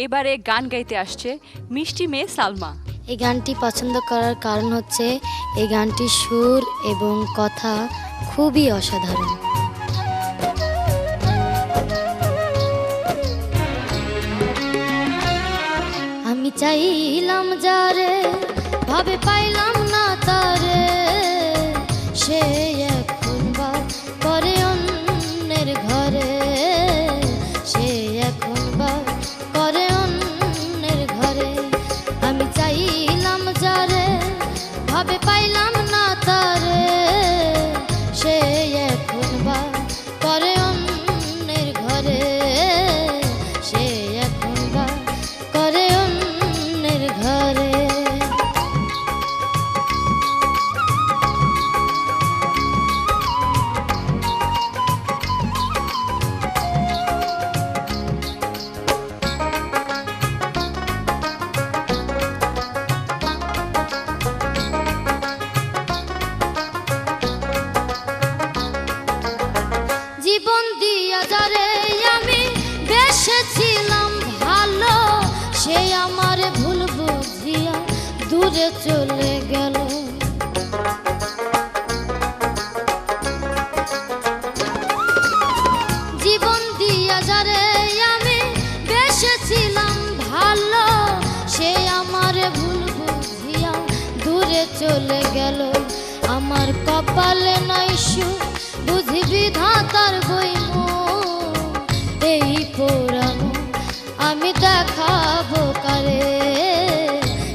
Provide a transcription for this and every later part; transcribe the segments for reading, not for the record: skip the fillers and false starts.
এবারে গান গাইতে আসছে মিষ্টি মেয়ে সালমা। এই গানটি পছন্দ করার কারণ হচ্ছে এই গানটির সুর এবং কথা খুবই অসাধারণ। আমি চাইলাম যারে ভাবে পাইলাম না তারে, সে এখন বা করে অন্যের ঘরে, সে এখন বা করে অন্যের ঘরে। আমি চাইলাম যারে ভাবে পাইলাম না তারে, সে এখন বা করে অন্যের ঘরে, সে এখন বা করে অন্যের ঘরে। জীবন দিয়া যারে আমি বেসেছিলাম ভালো, সে আমার ভুল বুঝিয়া দূরে চলে গেল। জীবন দিয়া যারে আমি বেসেছিলাম ভালো, সে আমার ভুল বুঝিয়া দূরে চলে গেল। আমার কপালে নাই সুখ বুঝি বিধাতার বইম, এই পোড়ানো আমি দেখাবো কারে,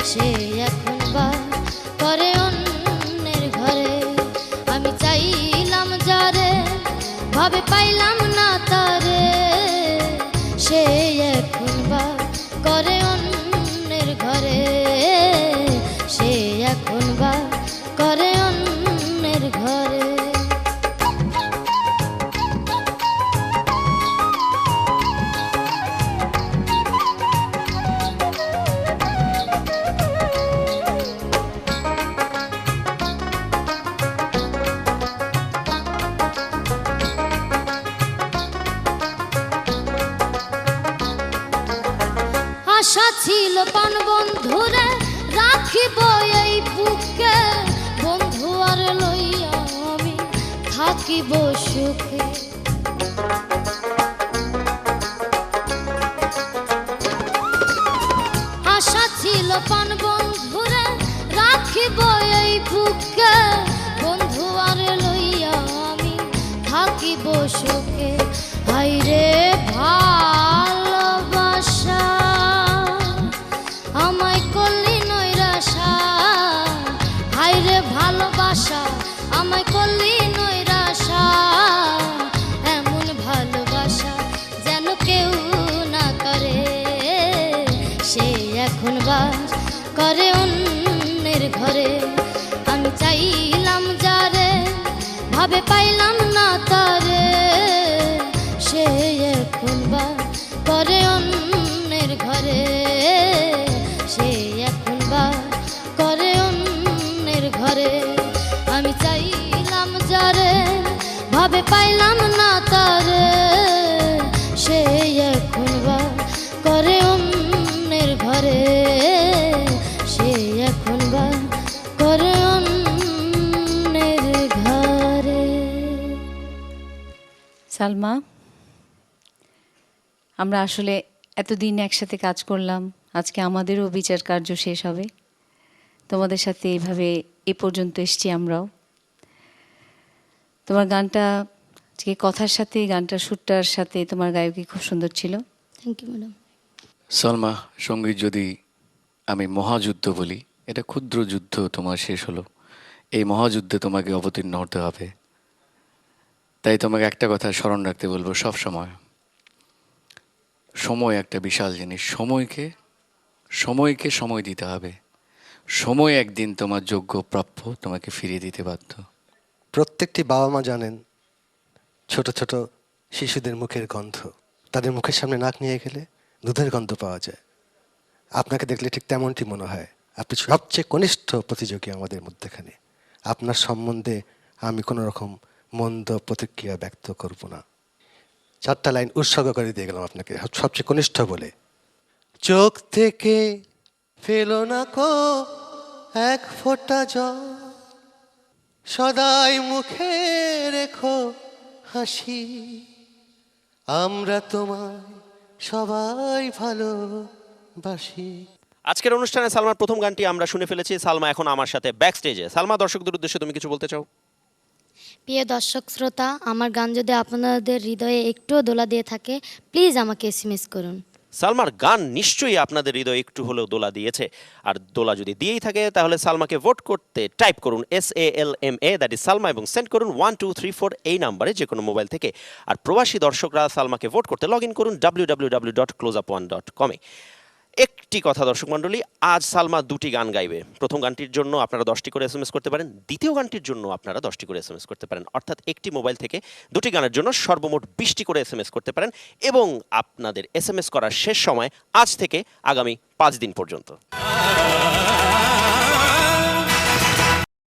সে এখন বা করে অন্যের ঘরে। আমি চাইলাম যারে ভাবে পাইলাম না তারে, সে এখন বা করে অন্যের ঘরে, সে এখন বা করে অন্যের ঘরে। আশা ছিল পান বন্ধুরে রাখিব এই বুকে, বন্ধু আর লইয়া আমি থাকিব সুখে। আশা ছিল পান বন্ধুরে রাখিব এই বুকে, বন্ধু আর লইয়া আমি থাকিব সুখে। হায়রে ভালোবাসা আমায় করলি নৈরাশা, হায়রে ভালোবাসা আমায় করলি নৈরাশা। এমন ভালোবাসা যেন কেউ না করে, সে এখন বাস করে অন্যের ঘরে। আমি চাইলাম যারে ভাবে পাইলাম না তারে, সে এখন বা করে অন্যের ঘরে, সে এখন বা করে অন্যের ঘরে। আমি চাইলাম যারে ভাবে পাইলাম না তারে, সে এখন বা করে অন্যের ঘরে, সে এখন বা করে অন্যের ঘরে। সালমা, আমরা আসলে এতদিন একসাথে কাজ করলাম, আজকে আমাদেরও বিচার কার্য শেষ হবে। তোমাদের সাথে এইভাবে এ পর্যন্ত এসছি আমরাও। তোমার গানটা আজকে কথার সাথে গানটার সুরটার সাথে তোমার গায়কী খুব সুন্দর ছিল। Thank you madam. সালমা, সঙ্গীত যদি আমি মহাযুদ্ধ বলি, এটা ক্ষুদ্র যুদ্ধ তোমার শেষ হলো। এই মহাযুদ্ধে তোমাকে অবতীর্ণ হতে হবে। তাই তোমাকে একটা কথা স্মরণ রাখতে বলবো সব সময়, সময় একটা বিশাল জিনিস। সময়কে সময় দিতে হবে। সময় একদিন তোমার যোগ্য প্রাপ্য তোমাকে ফিরিয়ে দিতে বাধ্য। প্রত্যেকটি বাবা মা জানেন ছোট ছোট শিশুদের মুখের গন্ধ, তাদের মুখের সামনে নাক নিয়ে গেলে দুধের গন্ধ পাওয়া যায়। আপনাকে দেখলে ঠিক তেমনটি মনে হয়। আপনি সবচেয়ে কনিষ্ঠ প্রতিযোগী আমাদের মধ্যেখানে। আপনার সম্বন্ধে আমি কোনো রকম মন্দ প্রতিক্রিয়া ব্যক্ত করব না। 4টা লাইন উৎসর্গ করে দিয়ে গেলাম আপনাকে, সবচেয়ে কনিষ্ঠ বলে। চোখ থেকে ফেলো না কো এক ফোঁটা জল, সদাই মুখে রেখো হাসি, আমরা তোমায় সবাই ভালোবাসি। আজকের অনুষ্ঠানে সালমার প্রথম গানটি আমরা শুনে ফেলেছি। সালমা এখন আমার সাথে ব্যাক স্টেজে। সালমা, দর্শকদের উদ্দেশ্যে তুমি কিছু বলতে চাও? প্রিয় দর্শক শ্রোতা, আমার গান যদি আপনাদের হৃদয়ে একটুও দোলা দিয়ে থাকে, প্লিজ আমাকে এসএমএস করুন। সালমার গান নিশ্চয়ই আপনাদের হৃদয়ে একটু হলেও দোলা দিয়েছে, আর দোলা যদি দিয়েই থাকে তাহলে সালমাকে ভোট করতে টাইপ করুন SALMA, দ্যাট ইজ সালমা, এবং সেন্ড করুন 1234 এই নাম্বারে, যে কোনো মোবাইল থেকে। আর প্রবাসী দর্শকরা সালমাকে ভোট করতে লগ ইন করুন www.closeup1.com এ। একটি কথা দর্শক মণ্ডলী, আজ সালমা দুটি গান গাইবে। প্রথম গানটির জন্য আপনারা 10টি করে এসএমএস করতে পারেন, দ্বিতীয় গানটির জন্য আপনারা 10টি করে এসএমএস করতে পারেন, অর্থাৎ একটি মোবাইল থেকে দুটি গানের জন্য সর্বমোট 20টি করে এসএমএস করতে পারেন। এবং আপনাদের এসএমএস করার শেষ সময় আজ থেকে আগামী 5 দিন পর্যন্ত।